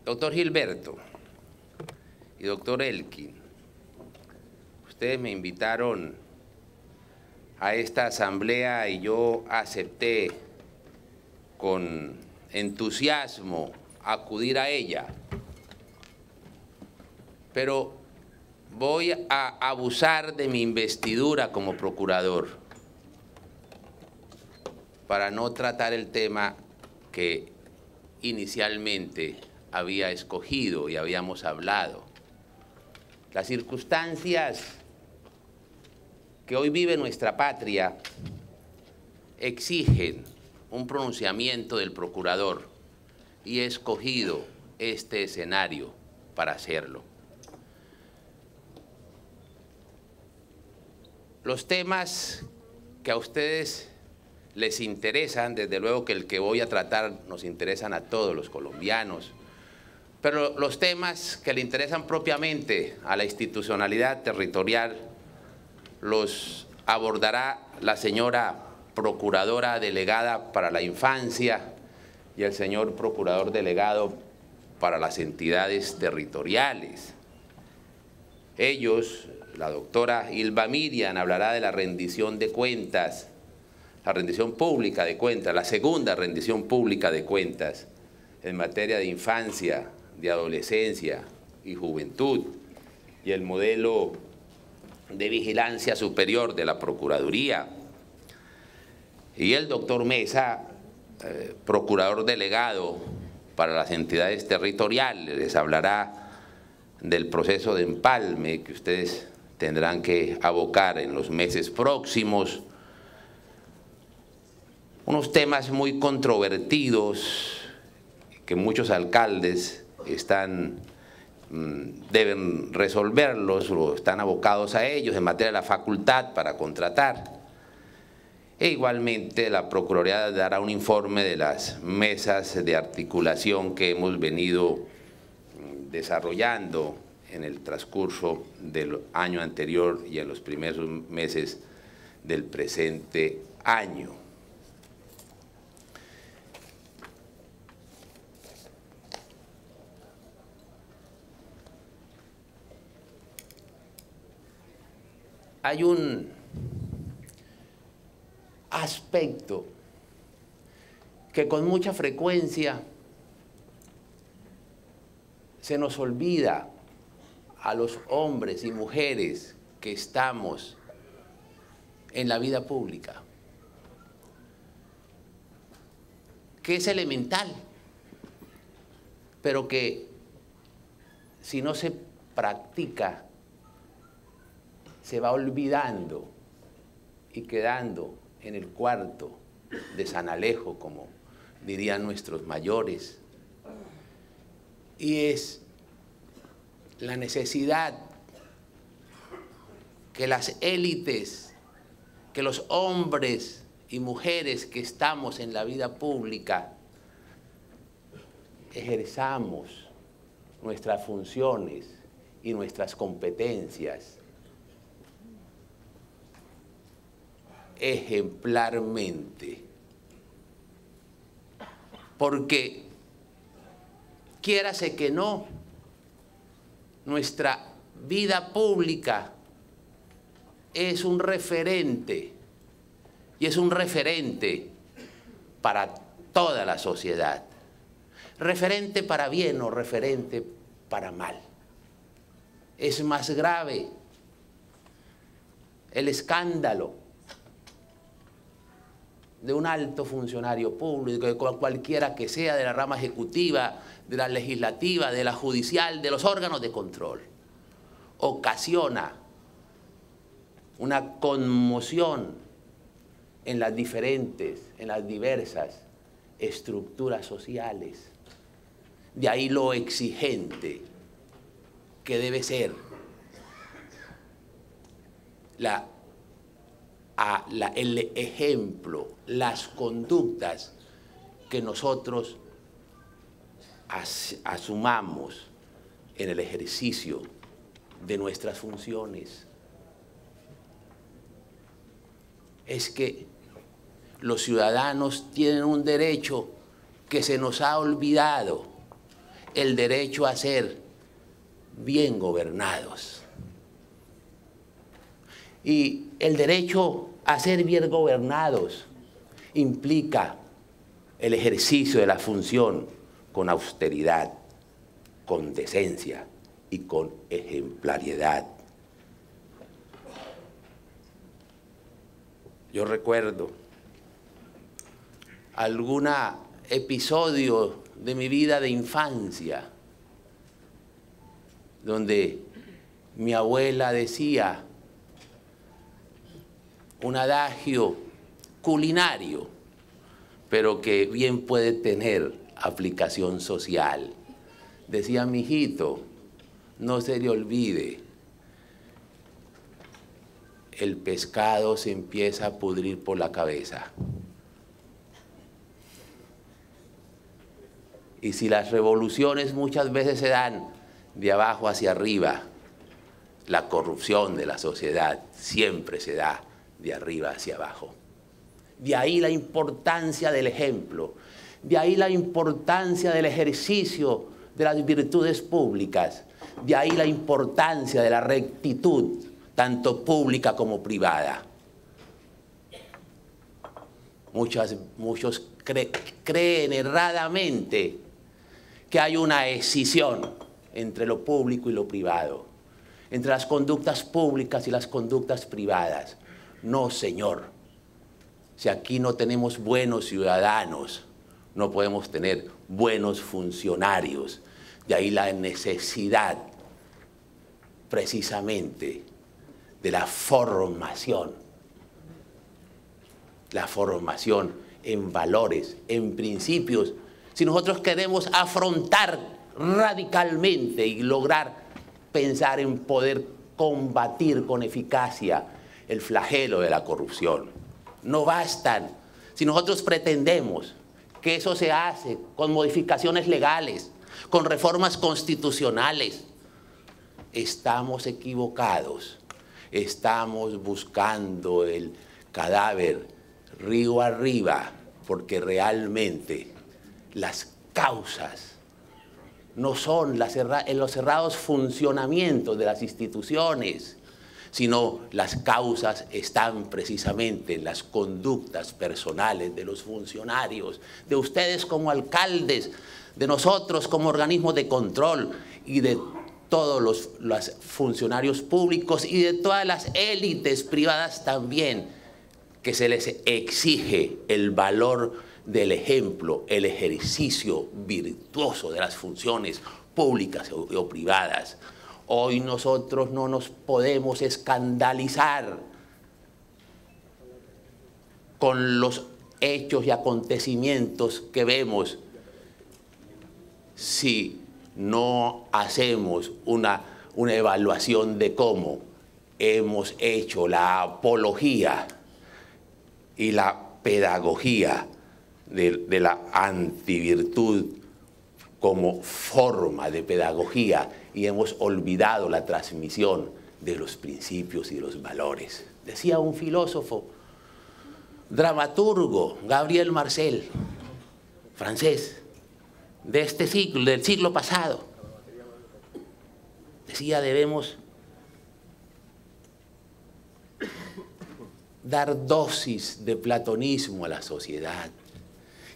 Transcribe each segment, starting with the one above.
Doctor Gilberto y doctor Elkin, ustedes me invitaron a esta asamblea y yo acepté con entusiasmo acudir a ella. Pero voy a abusar de mi investidura como procurador para no tratar el tema que inicialmente había escogido y habíamos hablado. Las circunstancias que hoy vive nuestra patria exigen un pronunciamiento del procurador y he escogido este escenario para hacerlo. Los temas que a ustedes les interesan, desde luego que el que voy a tratar nos interesan a todos los colombianos, pero los temas que le interesan propiamente a la institucionalidad territorial los abordará la señora Procuradora Delegada para la Infancia y el señor Procurador Delegado para las entidades territoriales. Ellos, la doctora Hilva Miriam, hablará de la rendición de cuentas, la rendición pública de cuentas, la segunda rendición pública de cuentas en materia de infancia, de adolescencia y juventud, y el modelo de vigilancia superior de la Procuraduría. Y el doctor Mesa, procurador delegado para las entidades territoriales, les hablará del proceso de empalme que ustedes tendrán que abocar en los meses próximos. Unos temas muy controvertidos que muchos alcaldes deben resolverlos o están abocados a ellos en materia de la facultad para contratar. E igualmente la Procuraduría dará un informe de las mesas de articulación que hemos venido desarrollando en el transcurso del año anterior y en los primeros meses del presente año. Hay un aspecto que con mucha frecuencia se nos olvida a los hombres y mujeres que estamos en la vida pública, que es elemental, pero que si no se practica se va olvidando y quedando en el cuarto de San Alejo, como dirían nuestros mayores, y es la necesidad que las élites, que los hombres y mujeres que estamos en la vida pública ejerzamos nuestras funciones y nuestras competencias ejemplarmente, porque quiérase que no, nuestra vida pública es un referente y es un referente para toda la sociedad, referente para bien o referente para mal. Es más grave el escándalo de un alto funcionario público, cualquiera que sea, de la rama ejecutiva, de la legislativa, de la judicial, de los órganos de control, ocasiona una conmoción en las diversas estructuras sociales. De ahí lo exigente que debe ser el ejemplo, las conductas que nosotros asumamos en el ejercicio de nuestras funciones. Es que los ciudadanos tienen un derecho que se nos ha olvidado, el derecho a ser bien gobernados. Y el derecho a ser bien gobernados implica el ejercicio de la función con austeridad, con decencia y con ejemplariedad. Yo recuerdo algún episodio de mi vida de infancia donde mi abuela decía un adagio culinario, pero que bien puede tener aplicación social. Decía: mijito, no se le olvide, el pescado se empieza a pudrir por la cabeza. Y si las revoluciones muchas veces se dan de abajo hacia arriba, la corrupción de la sociedad siempre se da de arriba hacia abajo. De ahí la importancia del ejemplo, de ahí la importancia del ejercicio de las virtudes públicas, de ahí la importancia de la rectitud, tanto pública como privada. Muchos creen erradamente que hay una escisión entre lo público y lo privado, entre las conductas públicas y las conductas privadas. No, señor. Si aquí no tenemos buenos ciudadanos, no podemos tener buenos funcionarios. De ahí la necesidad, precisamente, de la formación en valores, en principios. Si nosotros queremos afrontar radicalmente y lograr pensar en poder combatir con eficacia el flagelo de la corrupción, no bastan. Si nosotros pretendemos que eso se hace con modificaciones legales, con reformas constitucionales, estamos equivocados. Estamos buscando el cadáver río arriba, porque realmente las causas no son en los cerrados funcionamientos de las instituciones, sino las causas están precisamente en las conductas personales de los funcionarios, de ustedes como alcaldes, de nosotros como organismos de control y de todos los funcionarios públicos y de todas las élites privadas también, que se les exige el valor del ejemplo, el ejercicio virtuoso de las funciones públicas o privadas. Hoy nosotros no nos podemos escandalizar con los hechos y acontecimientos que vemos si no hacemos una evaluación de cómo hemos hecho la apología y la pedagogía de la antivirtud como forma de pedagogía, y hemos olvidado la transmisión de los principios y de los valores. Decía un filósofo, dramaturgo, Gabriel Marcel, francés, de este siglo, del siglo pasado. Decía: debemos dar dosis de platonismo a la sociedad.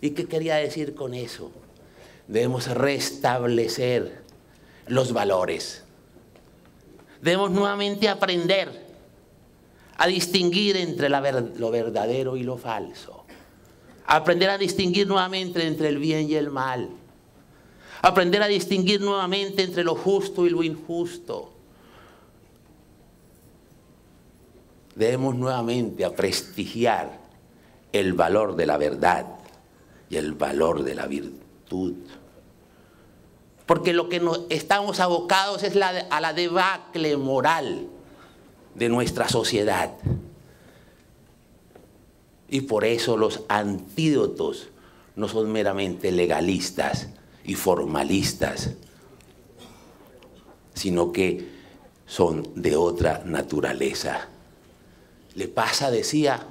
¿Y qué quería decir con eso? Debemos restablecer los valores. Debemos nuevamente aprender a distinguir entre lo verdadero y lo falso. Aprender a distinguir nuevamente entre el bien y el mal. Aprender a distinguir nuevamente entre lo justo y lo injusto. Debemos nuevamente a prestigiar el valor de la verdad y el valor de la virtud. Porque lo que estamos abocados es a la debacle moral de nuestra sociedad. Y por eso los antídotos no son meramente legalistas y formalistas, sino que son de otra naturaleza. Le pasa, decía,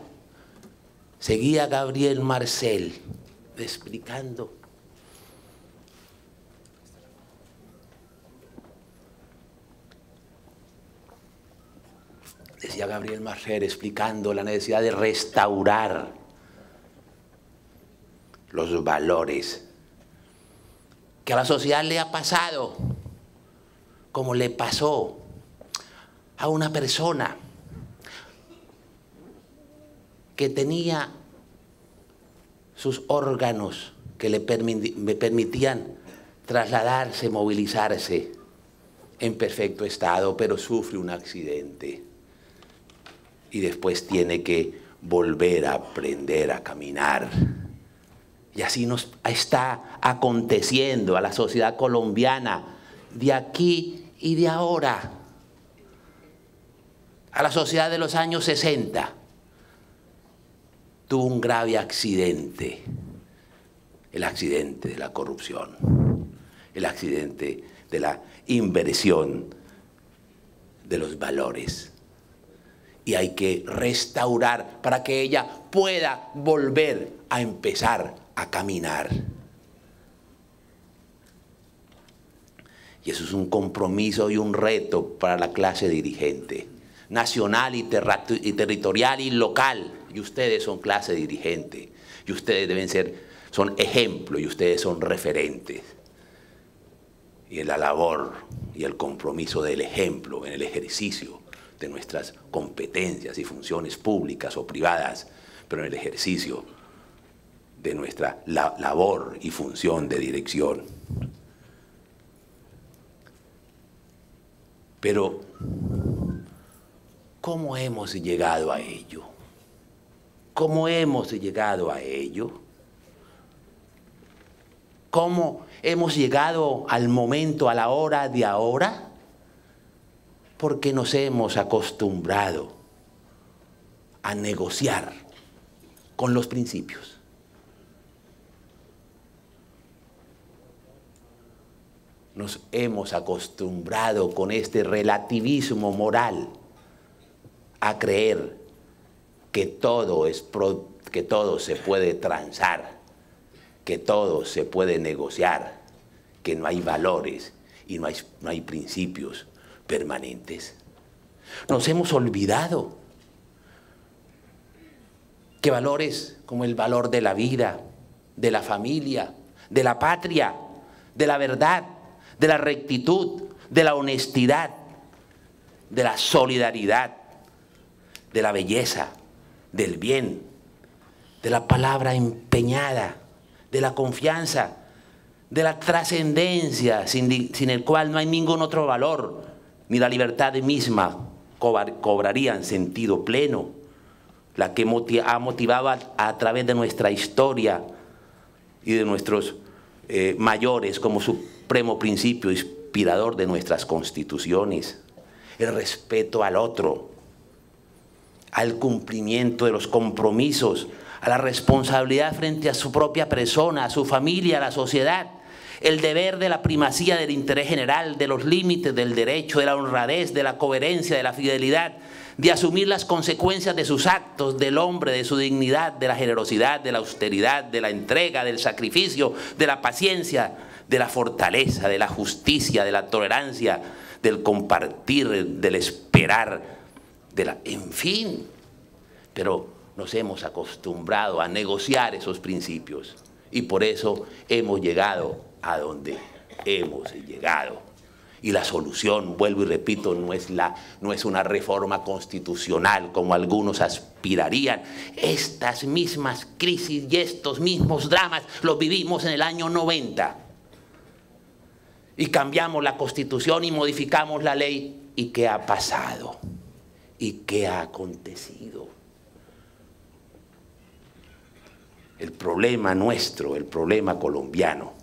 seguía Gabriel Marcel explicando, decía Gabriel Marcel explicando la necesidad de restaurar los valores que a la sociedad le ha pasado, como le pasó a una persona que tenía sus órganos que le permitían trasladarse, movilizarse en perfecto estado, pero sufre un accidente y después tiene que volver a aprender a caminar. Y así nos está aconteciendo a la sociedad colombiana de aquí y de ahora, a la sociedad de los años 60. Tuvo un grave accidente, el accidente de la corrupción, el accidente de la inversión de los valores. Y hay que restaurar para que ella pueda volver a empezar a caminar. Y eso es un compromiso y un reto para la clase dirigente, nacional y territorial y local. Y ustedes son clase dirigente, y ustedes son ejemplo, y ustedes son referentes. Y en la labor y el compromiso del ejemplo en el ejercicio de nuestras competencias y funciones públicas o privadas, pero en el ejercicio de nuestra labor y función de dirección. Pero, ¿cómo hemos llegado a ello? ¿Cómo hemos llegado a ello? ¿Cómo hemos llegado al momento, a la hora de ahora? Porque nos hemos acostumbrado a negociar con los principios. Nos hemos acostumbrado con este relativismo moral a creer que todo se puede transar, que todo se puede negociar, que no hay valores y no hay principios permanentes. Nos hemos olvidado que valores como el valor de la vida, de la familia, de la patria, de la verdad, de la rectitud, de la honestidad, de la solidaridad, de la belleza, del bien, de la palabra empeñada, de la confianza, de la trascendencia, sin el cual no hay ningún otro valor, ni la libertad misma cobrarían sentido pleno, la que ha motivado a través de nuestra historia y de nuestros mayores como supremo principio inspirador de nuestras constituciones, el respeto al otro, al cumplimiento de los compromisos, a la responsabilidad frente a su propia persona, a su familia, a la sociedad, el deber de la primacía del interés general, de los límites del derecho, de la honradez, de la coherencia, de la fidelidad, de asumir las consecuencias de sus actos, del hombre, de su dignidad, de la generosidad, de la austeridad, de la entrega, del sacrificio, de la paciencia, de la fortaleza, de la justicia, de la tolerancia, del compartir, del esperar, en fin. Pero nos hemos acostumbrado a negociar esos principios y por eso hemos llegado a donde hemos llegado. Y la solución, vuelvo y repito, no es una reforma constitucional como algunos aspirarían. Estas mismas crisis y estos mismos dramas los vivimos en el año 90. Y cambiamos la Constitución y modificamos la ley. ¿Y qué ha pasado? ¿Y qué ha acontecido? El problema nuestro, el problema colombiano,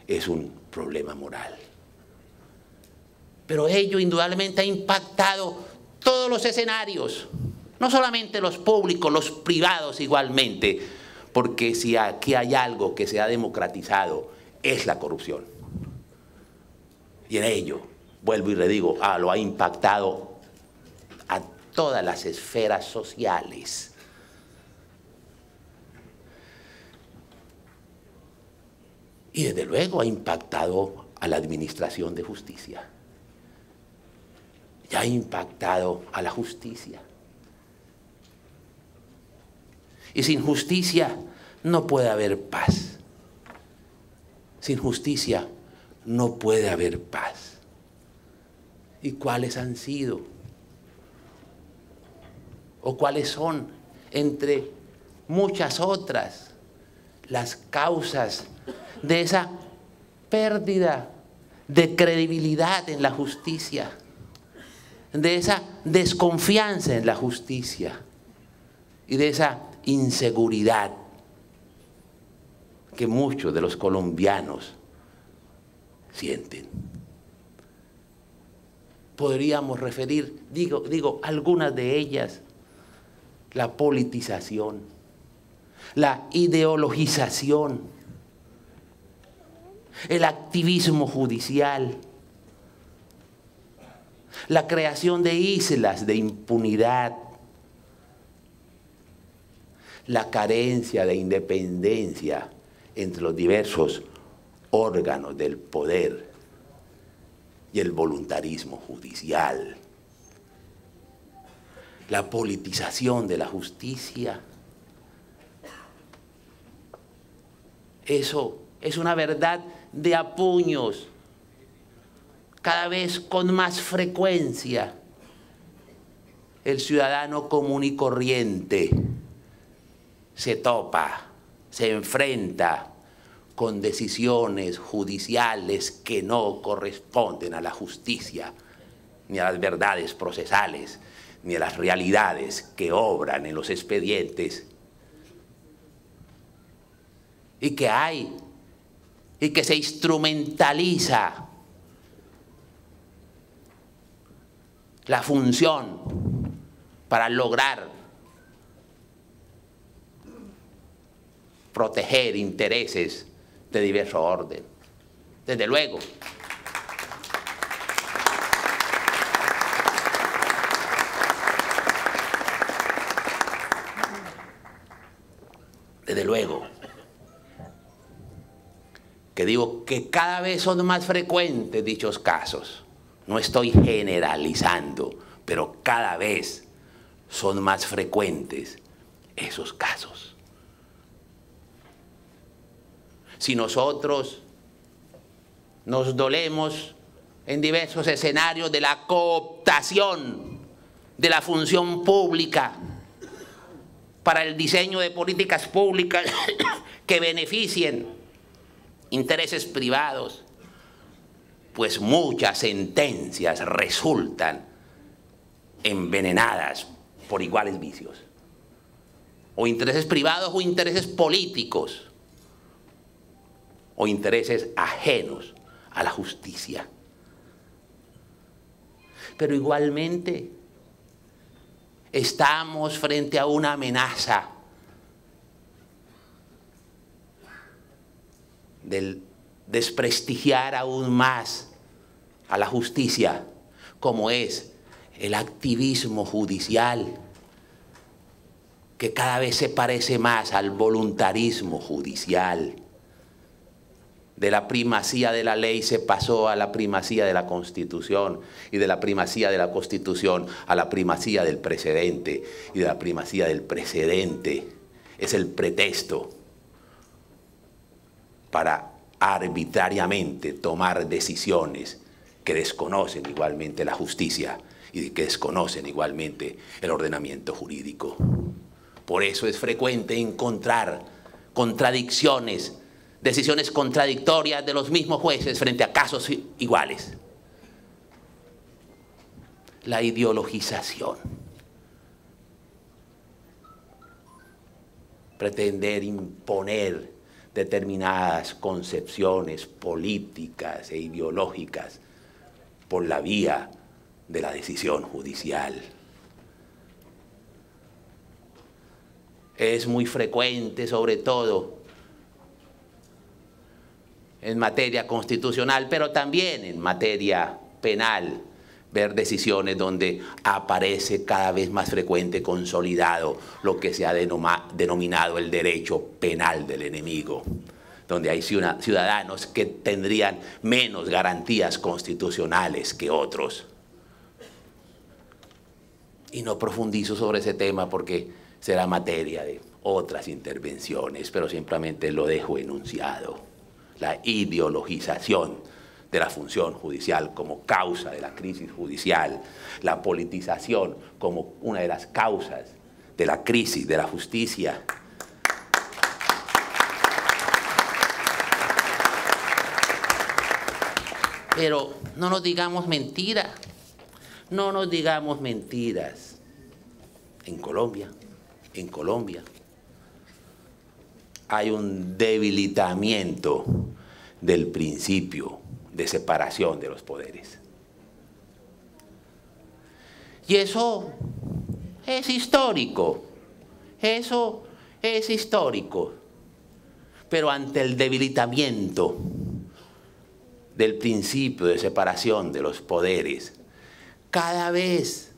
es un problema moral. Pero ello indudablemente ha impactado todos los escenarios, no solamente los públicos, los privados igualmente, porque si aquí hay algo que se ha democratizado es la corrupción. Y en ello, vuelvo y le digo, lo ha impactado a todas las esferas sociales. Y desde luego ha impactado a la administración de justicia. y ha impactado a la justicia. Y sin justicia no puede haber paz. Sin justicia no puede haber paz. ¿Y cuáles han sido? ¿O cuáles son, entre muchas otras, las causas de esa pérdida de credibilidad en la justicia, de esa desconfianza en la justicia y de esa inseguridad que muchos de los colombianos sienten? Podríamos referir, digo, algunas de ellas: la politización, la ideologización, el activismo judicial, la creación de islas de impunidad, la carencia de independencia entre los diversos órganos del poder y el voluntarismo judicial, la politización de la justicia. Eso es una verdad de a puños, cada vez con más frecuencia. El ciudadano común y corriente se topa, se enfrenta con decisiones judiciales que no corresponden a la justicia, ni a las verdades procesales, ni a las realidades que obran en los expedientes. Y que se instrumentaliza la función para lograr proteger intereses de diverso orden. Desde luego, que digo que cada vez son más frecuentes dichos casos. No estoy generalizando, pero cada vez son más frecuentes esos casos. Si nosotros nos dolemos en diversos escenarios de la cooptación de la función pública para el diseño de políticas públicas que beneficien intereses privados, pues muchas sentencias resultan envenenadas por iguales vicios, o intereses privados o intereses políticos, o intereses ajenos a la justicia. Pero igualmente estamos frente a una amenaza del desprestigiar aún más a la justicia, como es el activismo judicial, que cada vez se parece más al voluntarismo judicial. De la primacía de la ley se pasó a la primacía de la Constitución, y de la primacía de la Constitución a la primacía del precedente, y de la primacía del precedente es el pretexto para arbitrariamente tomar decisiones que desconocen igualmente la justicia y que desconocen igualmente el ordenamiento jurídico. Por eso es frecuente encontrar contradicciones, decisiones contradictorias de los mismos jueces frente a casos iguales. La ideologización. Pretender imponer determinadas concepciones políticas e ideológicas por la vía de la decisión judicial. Es muy frecuente, sobre todo en materia constitucional, pero también en materia penal, ver decisiones donde aparece cada vez más frecuente, consolidado, lo que se ha denominado el derecho penal del enemigo, donde hay ciudadanos que tendrían menos garantías constitucionales que otros. Y no profundizo sobre ese tema porque será materia de otras intervenciones, pero simplemente lo dejo enunciado. La ideologización de la función judicial como causa de la crisis judicial, la politización como una de las causas de la crisis de la justicia. Pero no nos digamos mentiras, no nos digamos mentiras. En Colombia hay un debilitamiento del principio de separación de los poderes. Y eso es histórico, eso es histórico. Pero ante el debilitamiento del principio de separación de los poderes, cada vez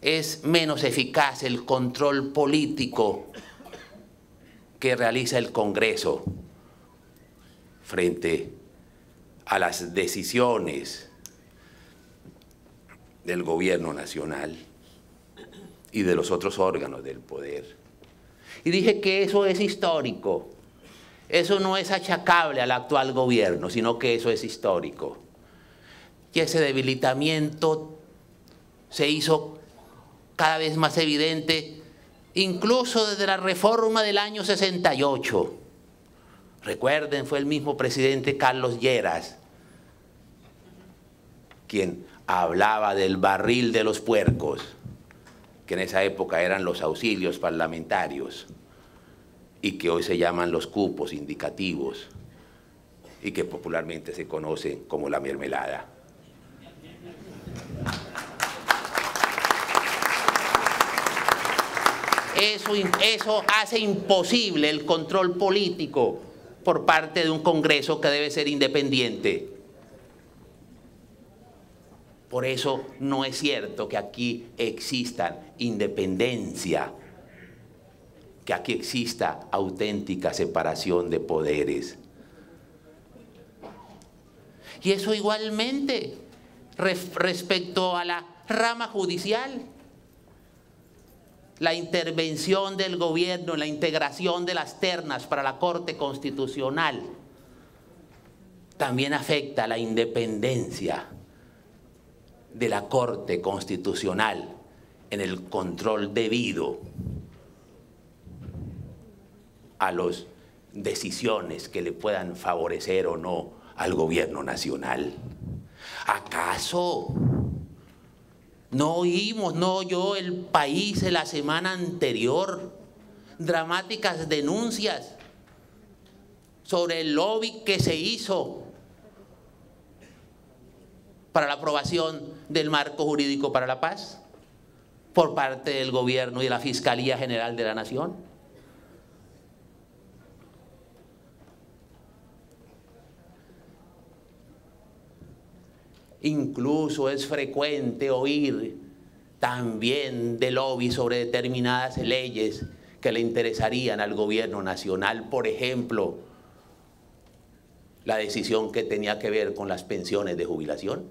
es menos eficaz el control político que realiza el Congreso frente a las decisiones del gobierno nacional y de los otros órganos del poder. Y dije que eso es histórico. Eso no es achacable al actual gobierno, sino que eso es histórico. Y ese debilitamiento se hizo cada vez más evidente, incluso desde la reforma del año 68. Recuerden, fue el mismo presidente Carlos Lleras quien hablaba del barril de los puercos, que en esa época eran los auxilios parlamentarios y que hoy se llaman los cupos indicativos y que popularmente se conocen como la mermelada. Eso hace imposible el control político por parte de un Congreso que debe ser independiente. Por eso no es cierto que aquí exista independencia, que aquí exista auténtica separación de poderes. Y eso igualmente respecto a la rama judicial. La intervención del gobierno en la integración de las ternas para la Corte Constitucional también afecta a la independencia de la Corte Constitucional en el control debido a las decisiones que le puedan favorecer o no al gobierno nacional. ¿Acaso no oímos, no oyó el país en la semana anterior dramáticas denuncias sobre el lobby que se hizo para la aprobación del marco jurídico para la paz por parte del gobierno y de la Fiscalía General de la Nación? Incluso es frecuente oír también de lobby sobre determinadas leyes que le interesarían al gobierno nacional. Por ejemplo, la decisión que tenía que ver con las pensiones de jubilación.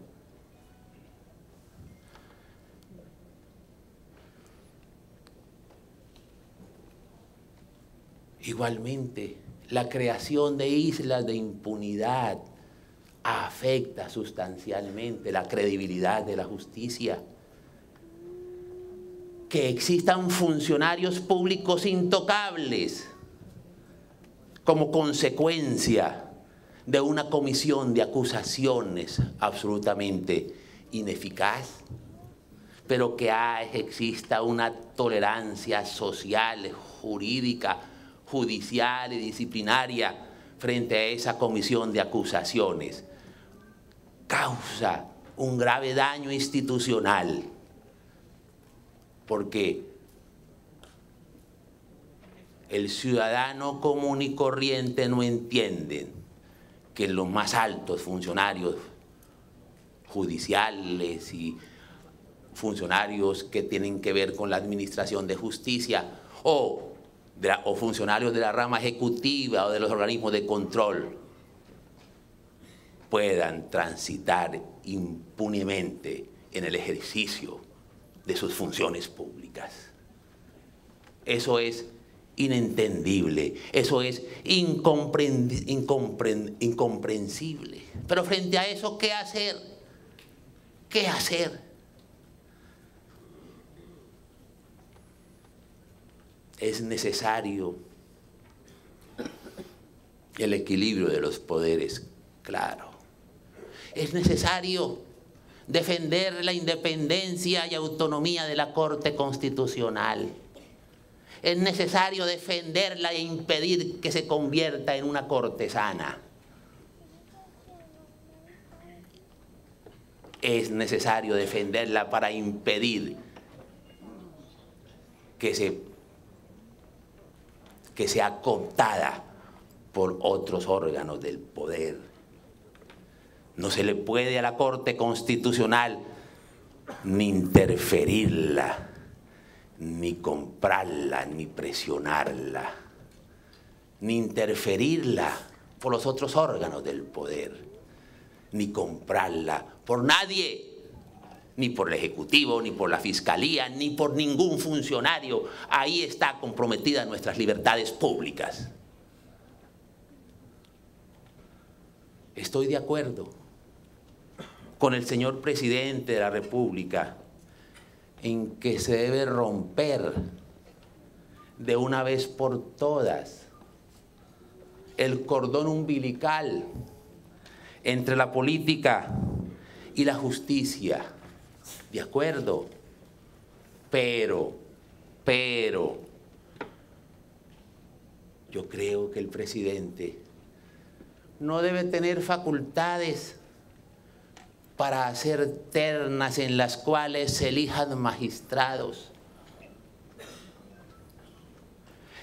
Igualmente, la creación de islas de impunidad afecta sustancialmente la credibilidad de la justicia. Que existan funcionarios públicos intocables como consecuencia de una comisión de acusaciones absolutamente ineficaz, pero que exista una tolerancia social, jurídica, judicial y disciplinaria frente a esa comisión de acusaciones, causa un grave daño institucional, porque el ciudadano común y corriente no entiende que los más altos funcionarios judiciales y funcionarios que tienen que ver con la administración de justicia o funcionarios de la rama ejecutiva o de los organismos de control puedan transitar impunemente en el ejercicio de sus funciones públicas. Eso es inentendible, eso es incomprensible. Pero frente a eso, ¿qué hacer? ¿Qué hacer? Es necesario el equilibrio de los poderes, claro. Es necesario defender la independencia y autonomía de la Corte Constitucional. Es necesario defenderla e impedir que se convierta en una cortesana. Es necesario defenderla para impedir que sea cooptada por otros órganos del poder. No se le puede a la Corte Constitucional ni interferirla, ni comprarla, ni presionarla, ni interferirla por los otros órganos del poder, ni comprarla por nadie, ni por el Ejecutivo, ni por la Fiscalía, ni por ningún funcionario. Ahí está comprometida nuestras libertades públicas. Estoy de acuerdo con el señor presidente de la República en que se debe romper de una vez por todas el cordón umbilical entre la política y la justicia. De acuerdo, pero yo creo que el presidente no debe tener facultades para hacer ternas en las cuales se elijan magistrados.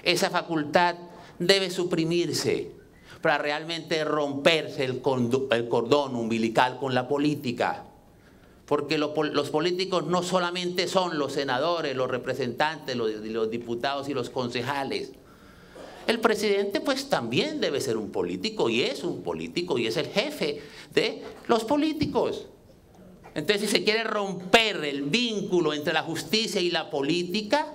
Esa facultad debe suprimirse para realmente romperse el cordón umbilical con la política. Porque los políticos no solamente son los senadores, los representantes, los diputados y los concejales. El presidente pues también debe ser un político y es un político y es el jefe de los políticos. Entonces, si se quiere romper el vínculo entre la justicia y la política,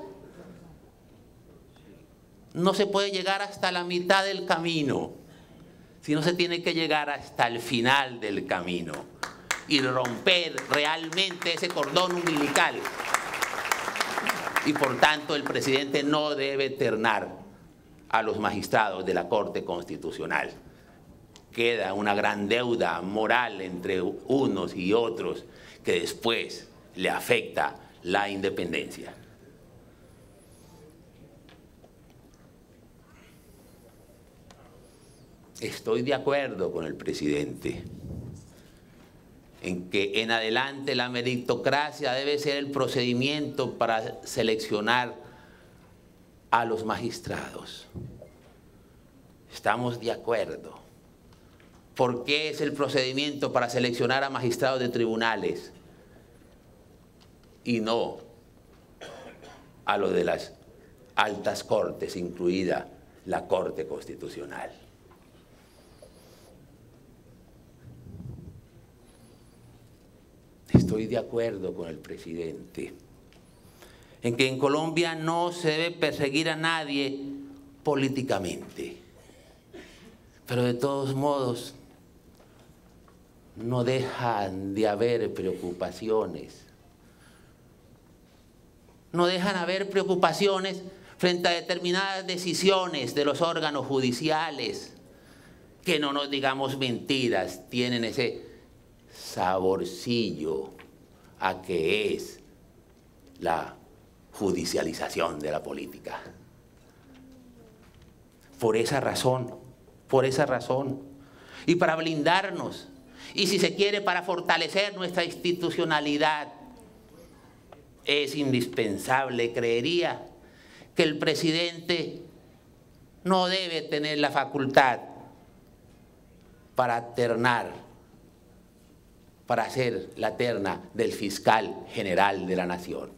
no se puede llegar hasta la mitad del camino, sino se tiene que llegar hasta el final del camino y romper realmente ese cordón umbilical. Y por tanto, el presidente no debe ternar a los magistrados de la Corte Constitucional. Queda una gran deuda moral entre unos y otros que después le afecta la independencia. Estoy de acuerdo con el presidente en que en adelante la meritocracia debe ser el procedimiento para seleccionar a los magistrados. Estamos de acuerdo. ¿Por qué es el procedimiento para seleccionar a magistrados de tribunales y no a lo de las altas cortes, incluida la Corte Constitucional? Estoy de acuerdo con el presidente en que en Colombia no se debe perseguir a nadie políticamente. Pero de todos modos, no dejan de haber preocupaciones. No dejan de haber preocupaciones frente a determinadas decisiones de los órganos judiciales, que no nos digamos mentiras, tienen ese saborcillo a que es la judicialización de la política. Por esa razón, y para blindarnos, y si se quiere para fortalecer nuestra institucionalidad, es indispensable, creería, que el presidente no debe tener la facultad para ternar, para hacer la terna del fiscal general de la nación.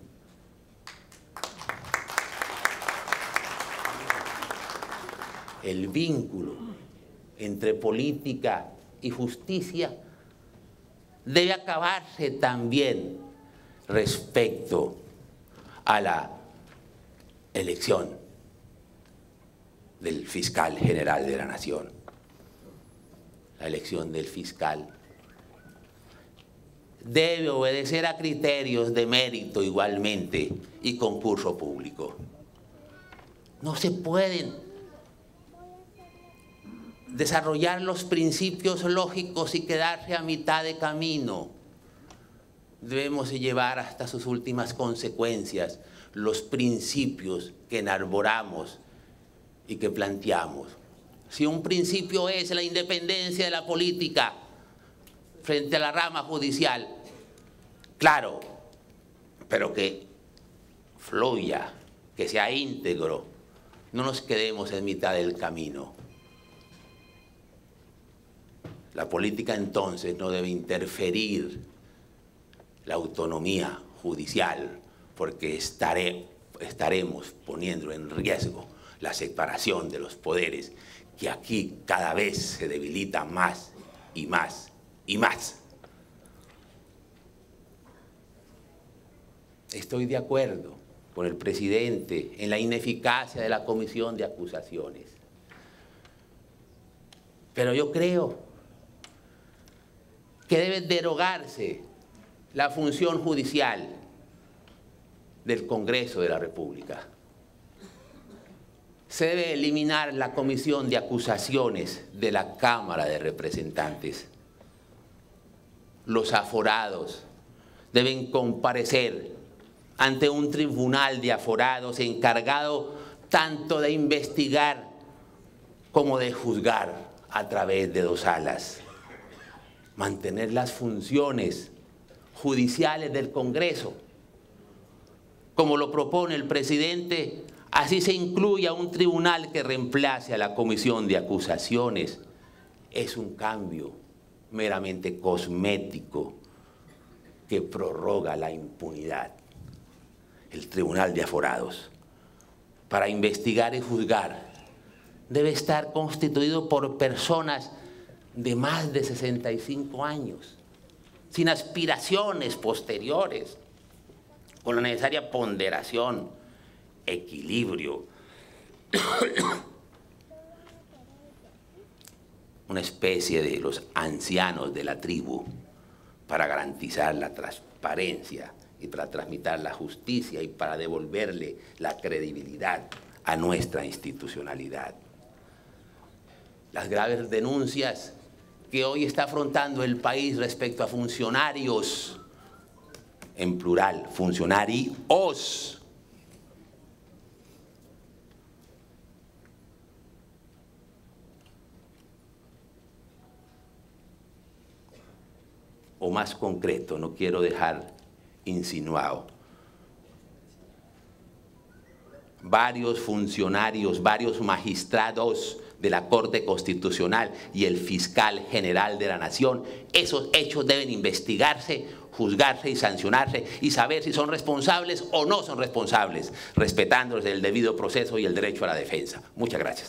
El vínculo entre política y justicia debe acabarse también respecto a la elección del fiscal general de la Nación. La elección del fiscal debe obedecer a criterios de mérito igualmente y concurso público. No se pueden desarrollar los principios lógicos y quedarse a mitad de camino. Debemos llevar hasta sus últimas consecuencias los principios que enarboramos y que planteamos. Si un principio es la independencia de la política frente a la rama judicial, claro, pero que fluya, que sea íntegro, no nos quedemos en mitad del camino. La política entonces no debe interferir la autonomía judicial, porque estaremos poniendo en riesgo la separación de los poderes, que aquí cada vez se debilita más y más y más. Estoy de acuerdo con el presidente en la ineficacia de la comisión de acusaciones, pero yo creo que debe derogarse la función judicial del Congreso de la República. Se debe eliminar la comisión de acusaciones de la Cámara de Representantes. Los aforados deben comparecer ante un tribunal de aforados encargado tanto de investigar como de juzgar a través de 2 salas. Mantener las funciones judiciales del Congreso, como lo propone el presidente, así se incluya un tribunal que reemplace a la comisión de acusaciones. Es un cambio meramente cosmético que prorroga la impunidad. El tribunal de aforados, para investigar y juzgar, debe estar constituido por personas de más de 65 años, sin aspiraciones posteriores, con la necesaria ponderación, equilibrio, una especie de los ancianos de la tribu para garantizar la transparencia y para transmitir la justicia y para devolverle la credibilidad a nuestra institucionalidad. Las graves denuncias que hoy está afrontando el país respecto a funcionarios, en plural, funcionarios, o más concreto, no quiero dejar insinuado, varios funcionarios, varios magistrados de la Corte Constitucional y el fiscal general de la Nación, esos hechos deben investigarse, juzgarse y sancionarse y saber si son responsables o no son responsables, respetándoles el debido proceso y el derecho a la defensa. Muchas gracias.